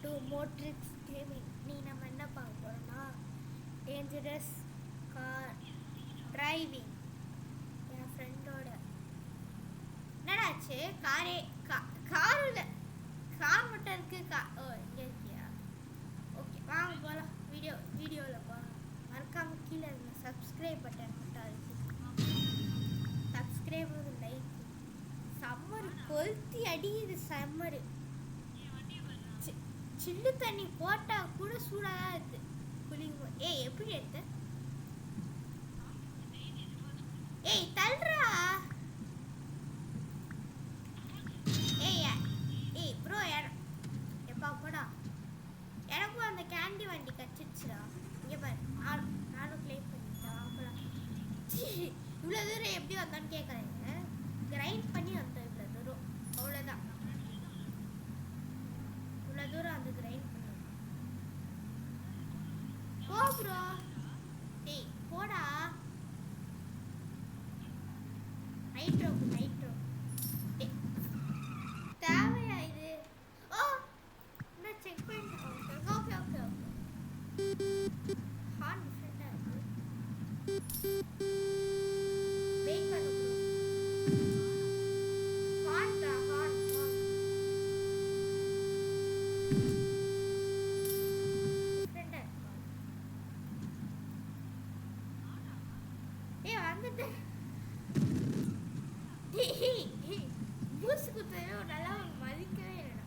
To மோட்ரிக்ஸ் gaming. நீ நம்ம என்ன பார்க்க போகிறோம்னா டேஞ்சரஸ் கார் டிரைவிங். என் ஃப்ரெண்டோட என்னடாச்சு காரில் கார் மட்டும் இருக்கு. ஓ இங்கே இருக்கியா? ஓகே வாங்க போகலாம். வீடியோவில் போகலாம். மறக்காமல் கீழே இருந்த சப்ஸ்கிரைப் பட்டன் மட்டும் இருக்கு. Subscribe like. சம்மர் கொளுத்தி அடிக்குது. சம்மரு சில்லு தண்ணி போட்டால் கூட சூடாக தான் இருக்குது குளிக்கும். ஏய் எப்படி எடுத்த? ஏய் தள்ளுறா. ஏய் ப்ரோ எப்பா போடா. எனக்கும் அந்த கேண்டி வண்டி கச்சிடுச்சுடா. இங்கே பாரு நானும் கிளைம் பண்ணிட்டேன். இவ்வளோ தூரம் எப்படி வந்தான்னு கேட்குறேங்க. கிரைண்ட் பண்ணி வந்தேன் இவ்வளோ தூரம். அவ்வளோதான். இவ்வளோ தூரம் அந்த கிரைண்ட் பண்ணி போ ப்ரோ. டேய் போடா. நைட்ரோ தேவையா இது? ஓ நான் செக் பண்ணிட்டேன். ஓகே ஹார்ன் டிஃப்ரெண்டாக இருக்கு. வெயிட் பண்ணு ப்ரோ. ஹார்ன் டிஃப்ரெண்டாக இருக்கு. வந்துட்டு பூசு குத்துறது நல்லா மதிக்கவே இல்லைடா.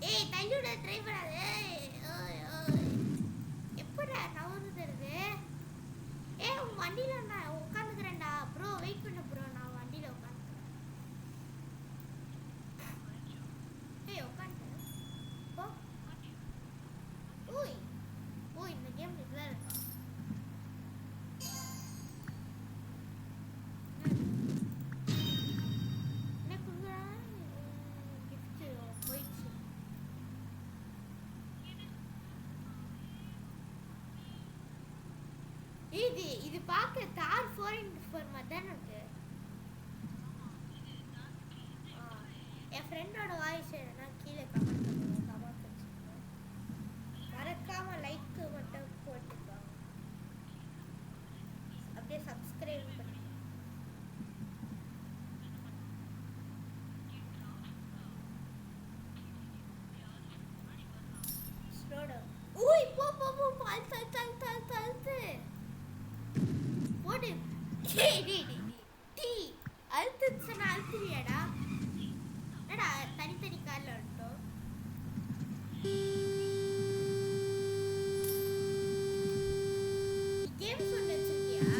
ஏய் தள்ளிவிட ட்ரை பண்ணாது. எப்படா நவரு தருது? உன் வண்டியில் நான் உட்காந்துக்கிறேன்டா. ப்ரோ வெயிட் பண்ண ப்ரோ. நான் வண்டியில் உட்காந்துக்கிறேன். உட்காந்துட்டேன். ஓ இந்த கேம் இதுதான் இருக்கா? எனக்கு கிஃப்ட் போயிடுச்சு. இது பார்க்க தார் 4x4 மாதிரி தானே இருக்கு. என் ஃப்ரெண்டோட வாய்ஸ் என்னன்னா கீழே கமெண்ட் பண்ணுங்க. மறக்காம லைக் மட்டும் போட்டுக்கோங்க. அப்படியே சப்ஸ்கிரைப் பண்ணி ஸ்லோடா. ஓய் போ அழுத்து போடு. டீ அழுத்துச்சுன்னா அழுத்துவியாடா? என்னடா தனித்தனி காரில் வந்துட்டோம். கேம் சொன்ன வச்சிருக்கியா?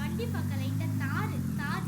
வண்டி பக்கம் லைட்டாக தார்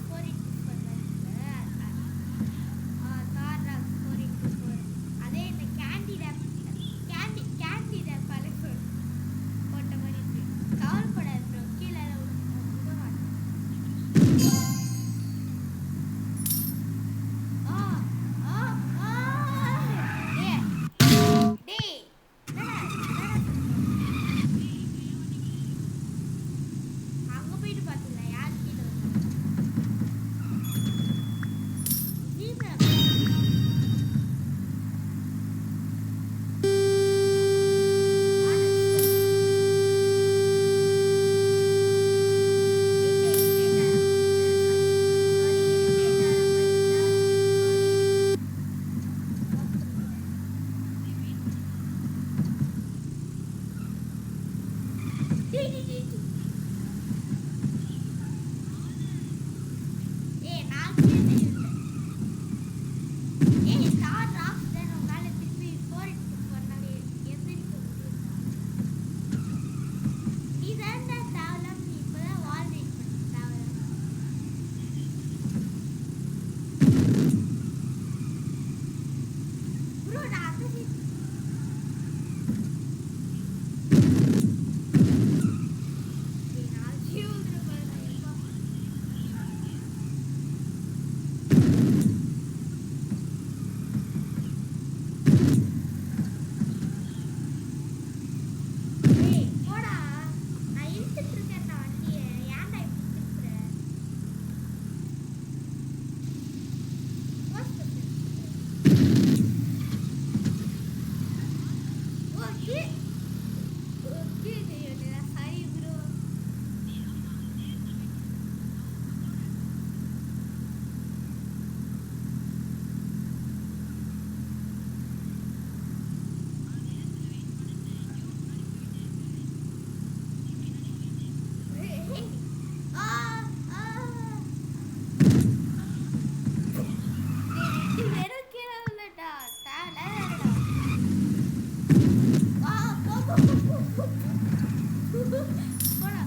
போடா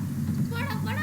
போடா போடா